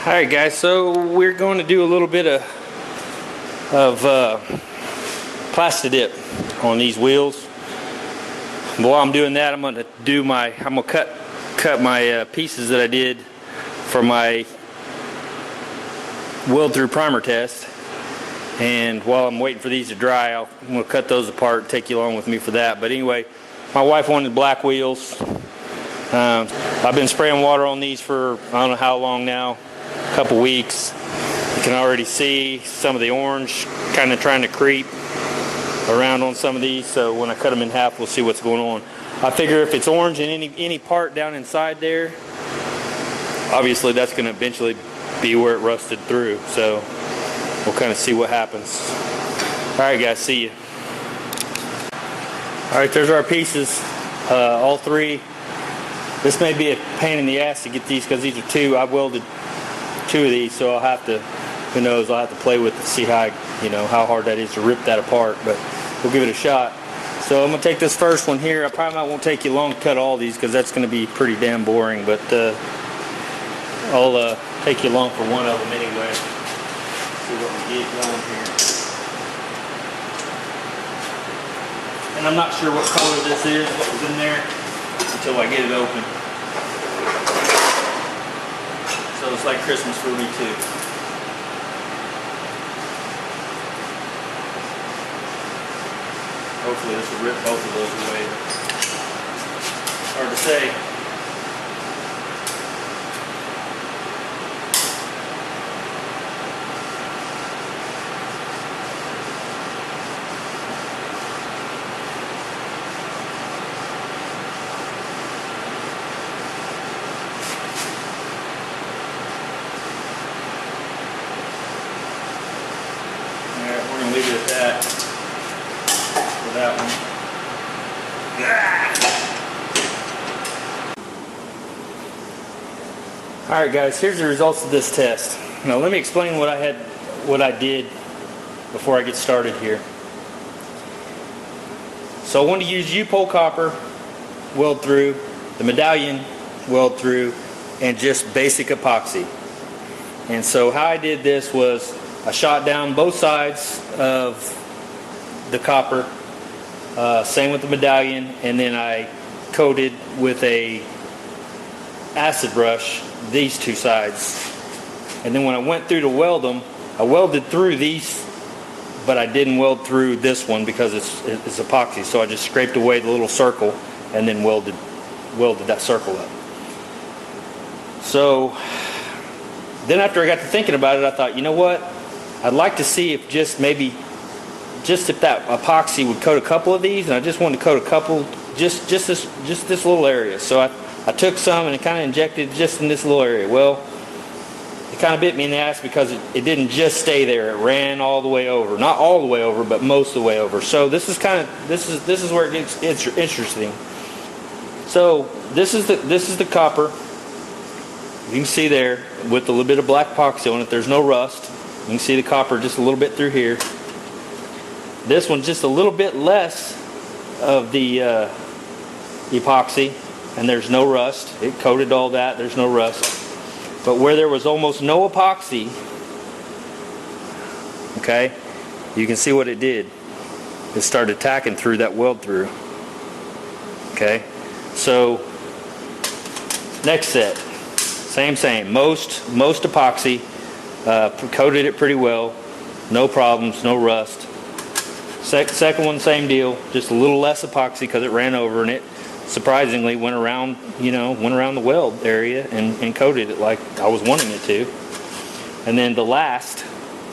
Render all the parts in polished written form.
Alright guys, so we're going to do a little bit of plasti dip on these wheels. While I'm doing that, I'm going to cut my pieces that I did for my weld through primer test. And while I'm waiting for these to dry, I'm going to cut those apart and take you along with me for that. But anyway, my wife wanted black wheels. I've been spraying water on these for I don't know how long now, a couple weeks. You can already see some of the orange kind of trying to creep around on some of these, so when I cut them in half we'll see what's going on. I figure if it's orange in any part down inside there, obviously that's going to eventually be where it rusted through, so we'll kind of see what happens. Alright guys, see you. Alright, there's our pieces, all three. This may be a pain in the ass to get these because these are two. I've welded two of these, so I'll have to, who knows, I'll have to play with it to see how hard that is to rip that apart, but we'll give it a shot. So I'm going to take this first one here. I probably won't take you long to cut all these because that's going to be pretty damn boring, but I'll take you along for one of them anyway. See what we get going here. And I'm not sure what color this is, what was in there, until I get it open. So it's like Christmas for me too. Hopefully this will rip both of those away. Hard to say. Leave it at that for that one. Alright guys, here's the results of this test. Now let me explain what I did before I get started here. So I want to use U-pole copper weld through, the medallion weld through, and just basic epoxy. And so how I did this was I shot down both sides of the copper, same with the medallion, and then I coated with a acid brush these two sides. And then when I went through to weld them, I welded through these, but I didn't weld through this one because it's epoxy. So I just scraped away the little circle and then welded that circle up. So then after I got to thinking about it, I thought, you know what? I'd like to see if if that epoxy would coat a couple of these, and I just wanted to coat a couple, just this little area. So I took some and it kind of injected just in this little area. Well, it kind of bit me in the ass because it didn't just stay there. It ran all the way over, not all the way over, but most of the way over. So this is where it gets interesting. So this is the copper. You can see there with a little bit of black epoxy on it. There's no rust. You can see the copper just a little bit through here. This one's just a little bit less of the epoxy, and there's no rust. It coated all that, there's no rust. But where there was almost no epoxy, okay, you can see what it did. It started tacking through that weld through. Okay, so next set, same. Most epoxy. Coated it pretty well, no problems, no rust. Second one, same deal, just a little less epoxy because it ran over, and it surprisingly went around the weld area and coated it like I was wanting it to. And then the last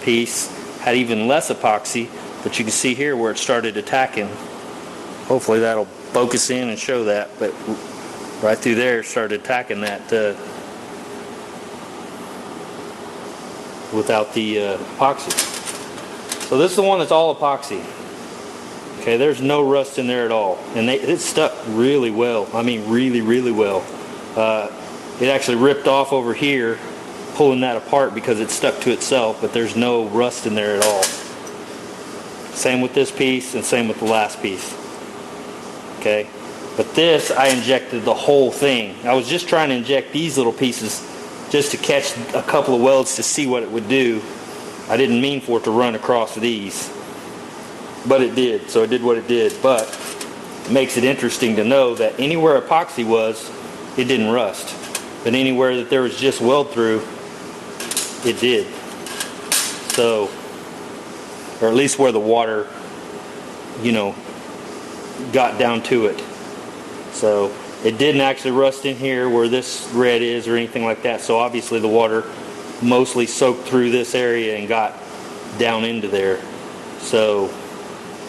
piece had even less epoxy, but you can see here where it started attacking. Hopefully that'll focus in and show that, but right through there it started attacking that without the epoxy. So this is the one that's all epoxy. Okay, there's no rust in there at all, and it stuck really well. I mean, really well. It actually ripped off over here, pulling that apart because it stuck to itself, but there's no rust in there at all. Same with this piece, and same with the last piece. Okay, but this I injected the whole thing. I was just trying to inject these little pieces just to catch a couple of welds to see what it would do. I didn't mean for it to run across these, but it did. So it did what it did. But it makes it interesting to know that anywhere epoxy was, it didn't rust. But anywhere that there was just weld through, it did. So, or at least where the water, you know, got down to it. So it didn't actually rust in here where this red is or anything like that. So obviously the water mostly soaked through this area and got down into there. So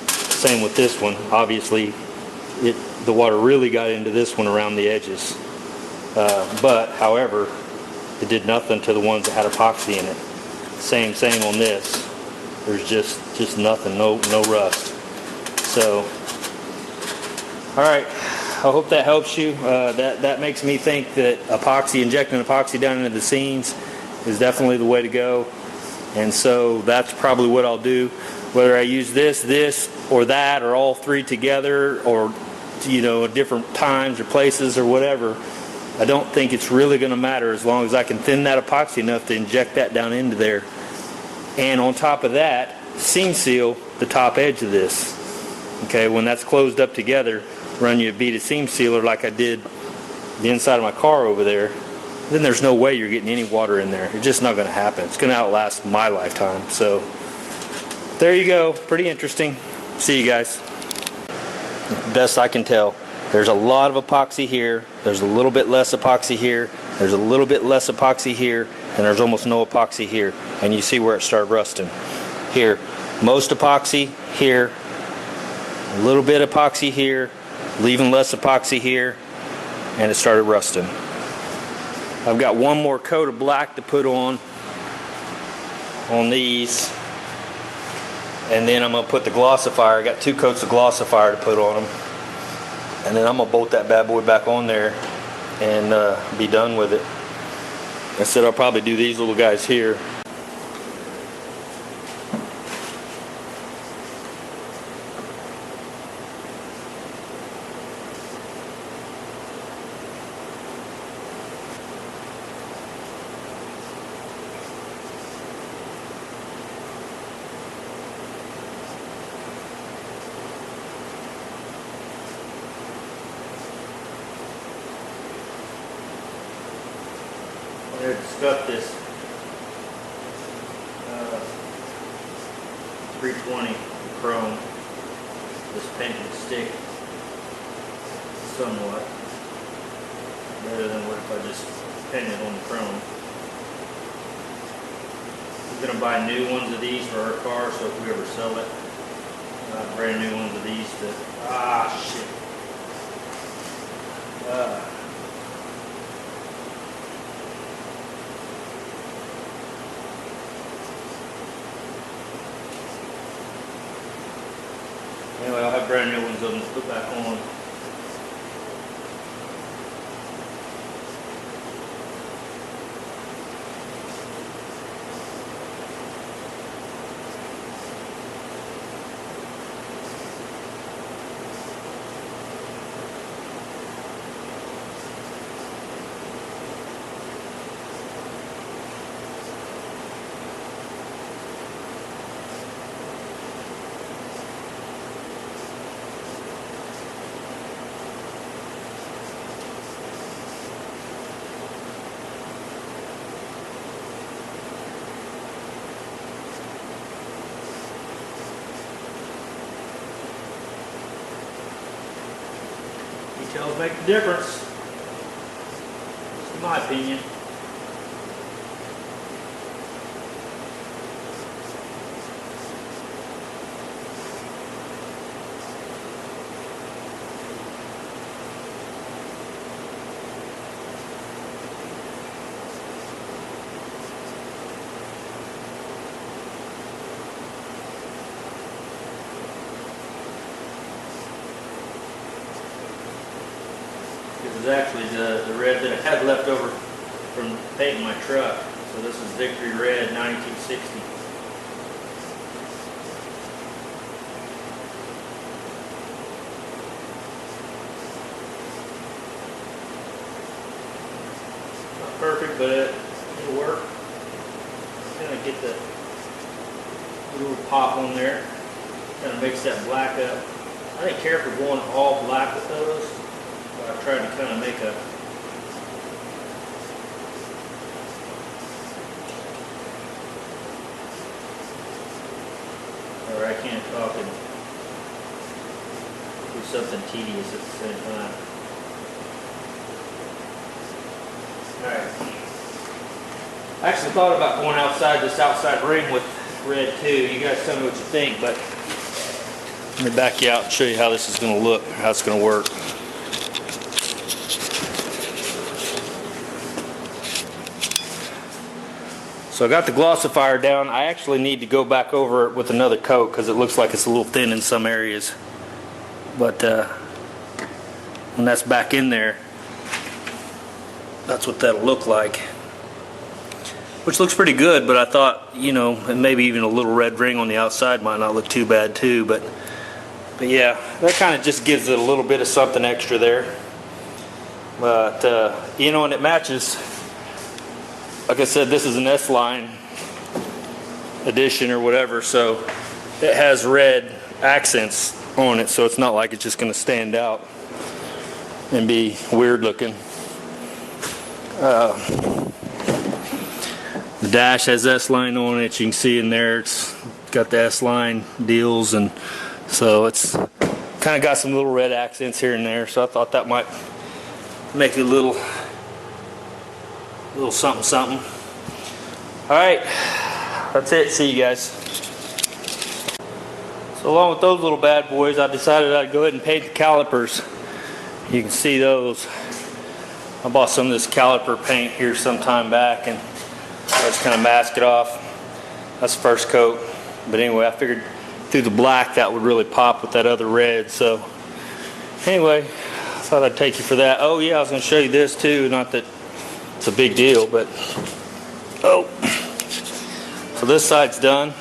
same with this one. Obviously the water really got into this one around the edges. But however, it did nothing to the ones that had epoxy in it. Same on this. There's just nothing, no rust. So, all right. I hope that helps you. That makes me think that injecting epoxy down into the seams is definitely the way to go. And so that's probably what I'll do. Whether I use this, or that, or all three together, or at different times or places or whatever, I don't think it's really going to matter as long as I can thin that epoxy enough to inject that down into there. And on top of that, seam seal the top edge of this. Okay, when that's closed up together, run you a bead of seam sealer like I did the inside of my car over there, then there's no way you're getting any water in there. It's just not going to happen. It's going to outlast my lifetime. So there you go. Pretty interesting. See you guys. Best I can tell, there's a lot of epoxy here. There's a little bit less epoxy here. There's a little bit less epoxy here, and there's almost no epoxy here. And you see where it started rusting. Here, most epoxy here, a little bit epoxy here, leaving less epoxy here, and it started rusting. I've got one more coat of black to put on these, and then I'm going to put the glossifier. I got 2 coats of glossifier to put on them, and then I'm going to bolt that bad boy back on there and be done with it. I said I'll probably do these little guys here. There to scuff this 320 chrome. This paint would stick somewhat better than what if I just painted on the chrome. We're going to buy new ones of these for our car, so if we ever sell it, brand new ones of these to, shit. Anyway, I'll have brand new ones of them to put back on. Details make the difference, in my opinion. This is actually the red that I had left over from painting my truck. So this is Victory Red 9260. Not perfect, but of get the little pop on there. Kind of mix that black up. I didn't care for going all black with those, but I tried to kind of make a or I can't talk and do something tedious at the same time. Alright. I actually thought about going outside this outside ring with red too. You guys tell me what you think, but let me back you out and show you how this is going to look, how it's going to work. So I got the glossifier down. I actually need to go back over it with another coat because it looks like it's a little thin in some areas. But when that's back in there, that's what that'll look like. Which looks pretty good, but I thought, you know, maybe even a little red ring on the outside might not look too bad too. But yeah, that kind of just gives it a little bit of something extra there. But you know, and it matches. Like I said, this is an S-line edition or whatever, so it has red accents on it, so it's not like it's just going to stand out and be weird looking. The dash has S-line on it. You can see in there it's got the S-line deals, and so it's kind of got some little red accents here and there, so I thought that might make it a little something something. Alright, that's it. See you guys. So along with those little bad boys, I decided I'd go ahead and paint the calipers. You can see those. I bought some of this caliper paint here some time back, and I just kind of mask it off. That's the first coat. But anyway, I figured through the black that would really pop with that other red. So anyway, I thought I'd take you for that. Oh yeah, I was going to show you this too. Not that it's a big deal, but oh. So this side's done.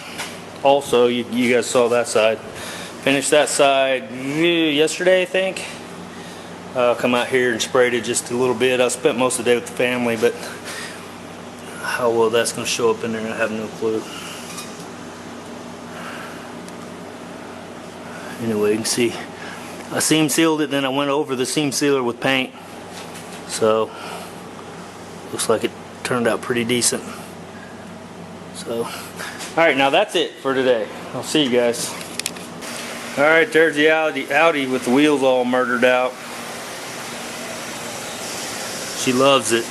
Also, you guys saw that side. Finished that side yesterday, I think. Come out here and sprayed it just a little bit. I spent most of the day with the family, but how well that's going to show up in there, I have no clue. Anyway, you can see I seam sealed it, then I went over the seam sealer with paint. So looks like it turned out pretty decent. So alright, now that's it for today. I'll see you guys. Alright, there's the Audi with the wheels all murdered out. She loves it.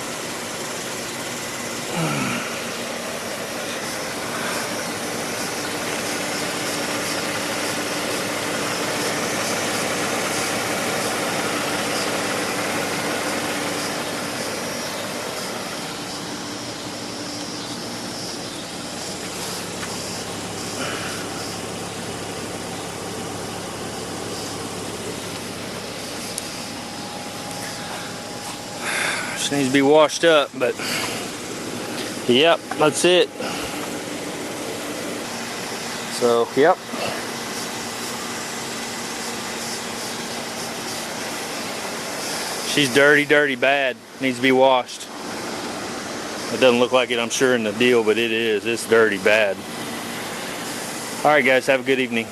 She needs to be washed up, but yep, that's it. So, yep. She's dirty, dirty, bad. Needs to be washed. It doesn't look like it, I'm sure, in the deal, but it is. It's dirty, bad. Alright guys, have a good evening.